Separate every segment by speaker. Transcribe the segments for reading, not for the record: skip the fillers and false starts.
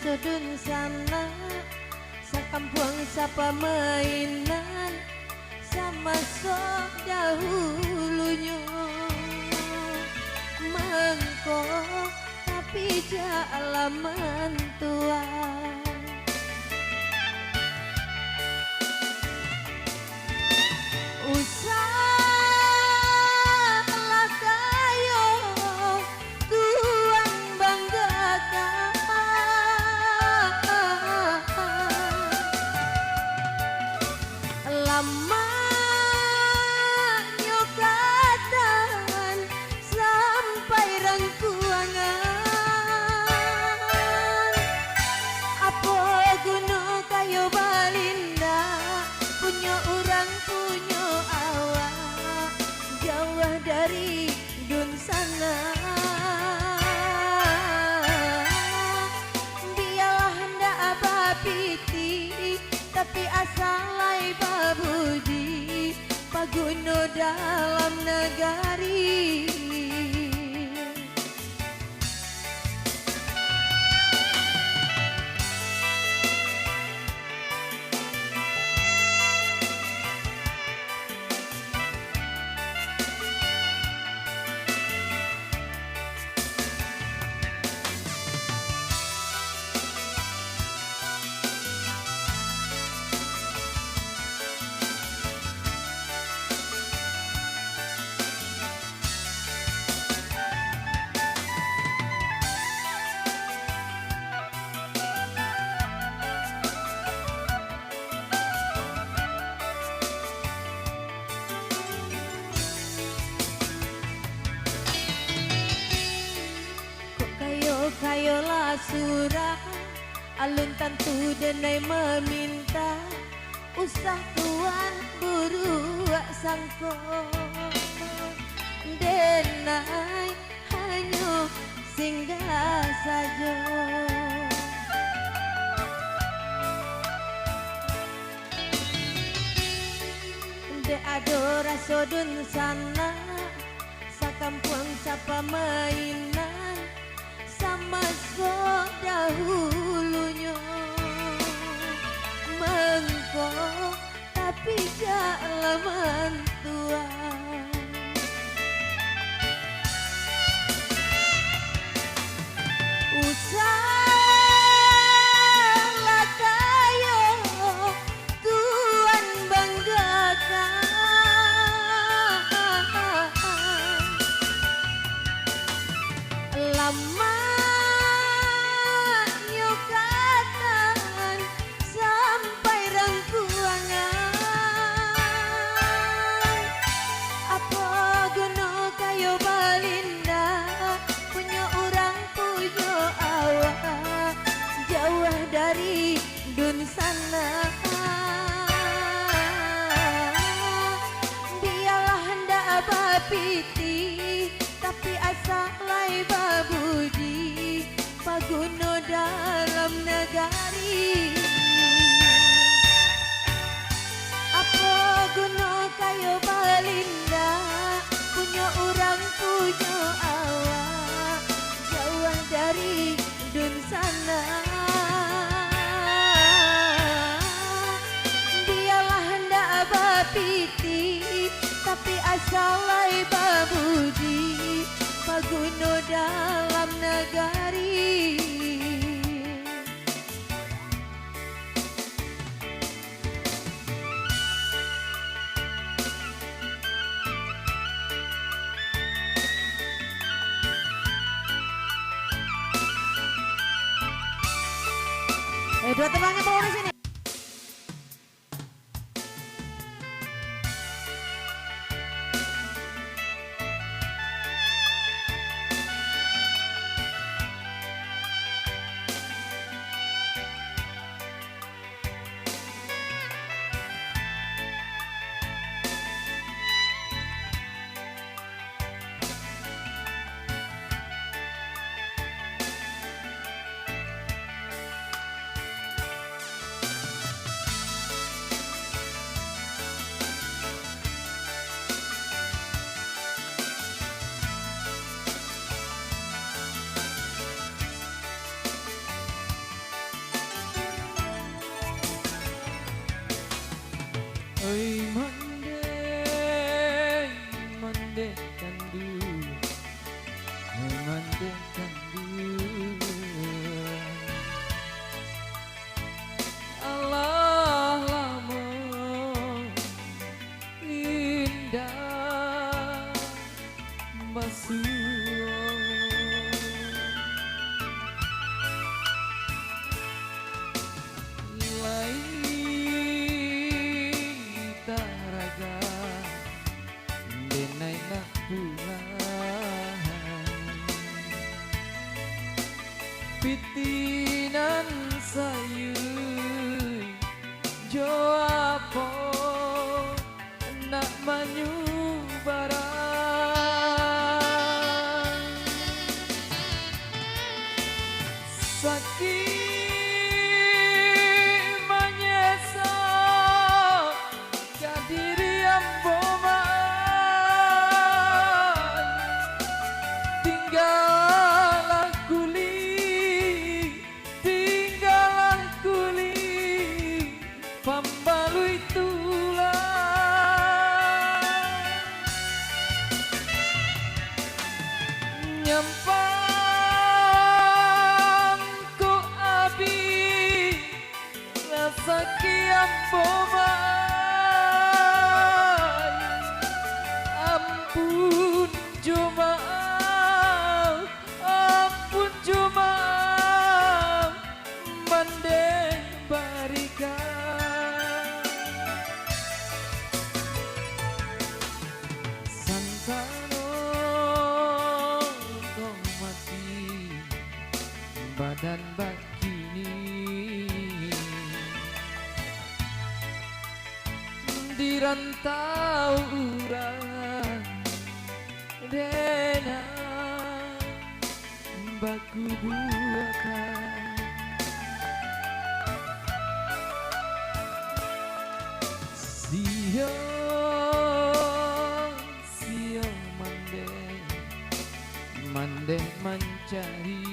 Speaker 1: sudun sana, sakampung sapa mainan sama sok dahulunya. Mangko tapi jalaman tua. Usahlah kayo tuan banggakan, lama nyokatan sampai rangkuangan. Apa guna kayo balinda, punya orang punya awak, jauh dari dun sana. Biarlah hendak apa piti, tapi asalai babuji, paguno dalam negari. Kayolah surah alun tantu denai meminta, usah tuan buruak sangko denai hanya singgah saja. De adora sodun sana, sakampung sapa mainan sama sok dahulunya. Mengko tapi jalaman tua. Usahlah kayo tuan banggakan, lama nyokatan sampai rangkuangan. Apa guna kayo balinda, punya orang punya awak, jauh dari dun sana. Biarlah hendak apa piti, tapi asalai babuji, paguno dalam negari. Apa guna kayo balinda, punya orang punya awak, jauh dari dun sana. Biarlah hendak apa piti, tapi asalai babuji, paguno dalam negari. Dua temannya bawa di sini.
Speaker 2: Oi mande mande kandu, oi mande kandu. Allah lamun indah basuh lain taraga denai nak pulang pitinan sayu jo apa nak manyu barang sakit menyesal kadiri amboman tinggalah kuli pambalui tulang nyampang ku abi rasa kiam boman ampun jumaaf mande barikan santano kau mati badan bakini dirantau urang dena baku buatan sio mande mencari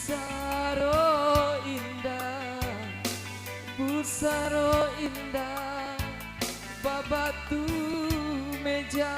Speaker 2: busaro indah babatu meja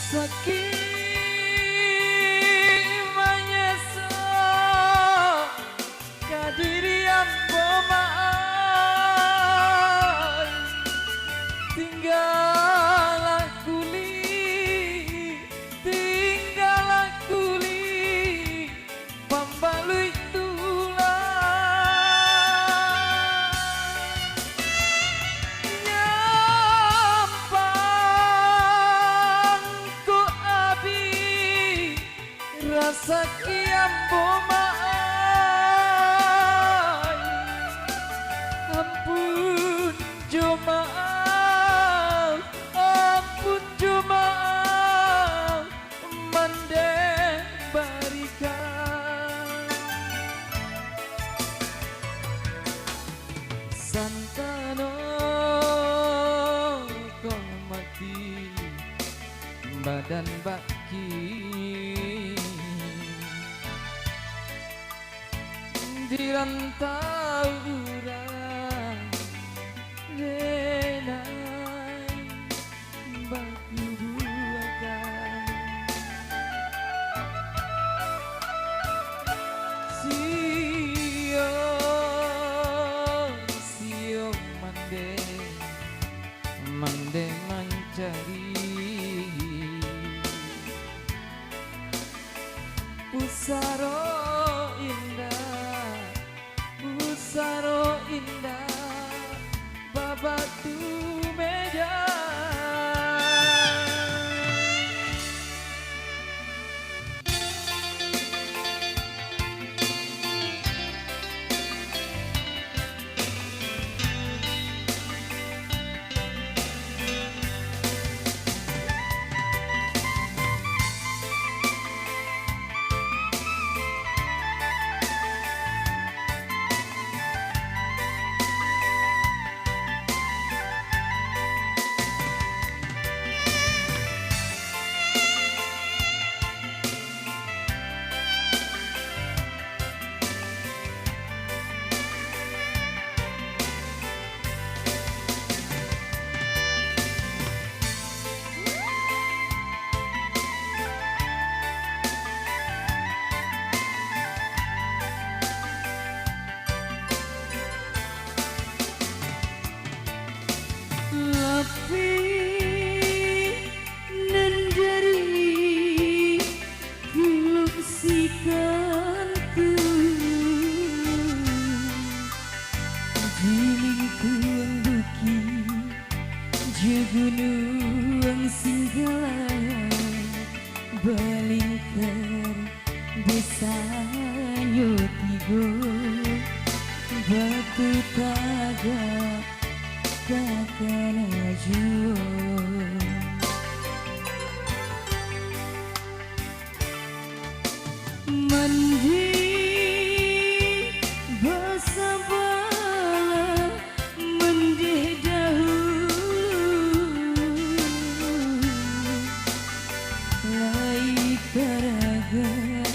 Speaker 2: sakit menyesal kadirian bomaan tinggalah kuli pambalui tulang nyampang ku abi rasa kiam bomaan ampun jumaaf mande barikan santano kau mati badan baki dirantau urang renai baku buatan sio mande mencari Busaro indah, busaro indah, babatu meja.
Speaker 1: Tapi nendari kuluk sikanku jilingkuang buki jagunuang singgala balingkar desanyo tigo batu tagak takkan ajuh mandi basah bala mendih dahulu lai karagan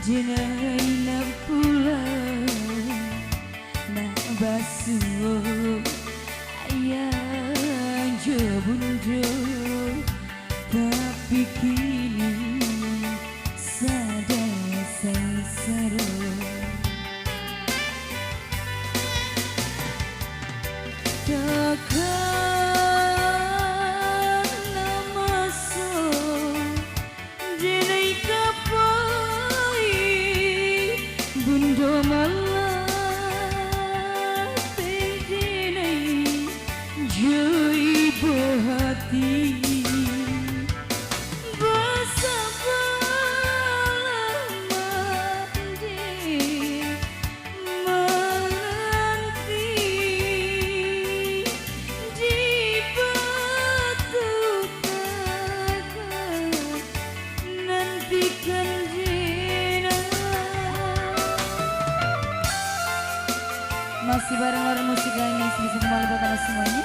Speaker 1: jenai nak pulang nak basuh yang jebundo tapi kini sada sengsara takkan masa jenai kapai bundo malah penjenai jui berhati bersabarlah mandi menanti di batu kakak nantikan jenah. Masih bareng-bareng musik lainnya yang bisa kembali buat anda semuanya.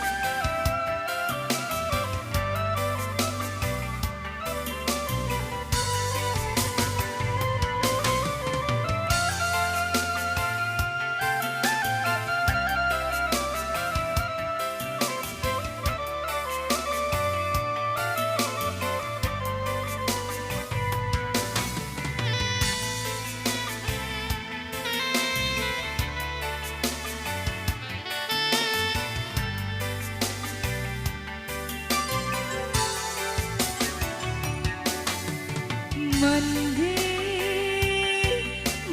Speaker 1: Mandi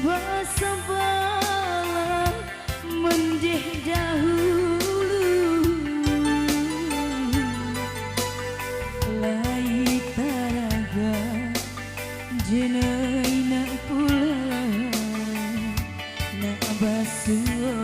Speaker 1: basah bala mendih dahulu lai taraga jenai nak pulang nak basuh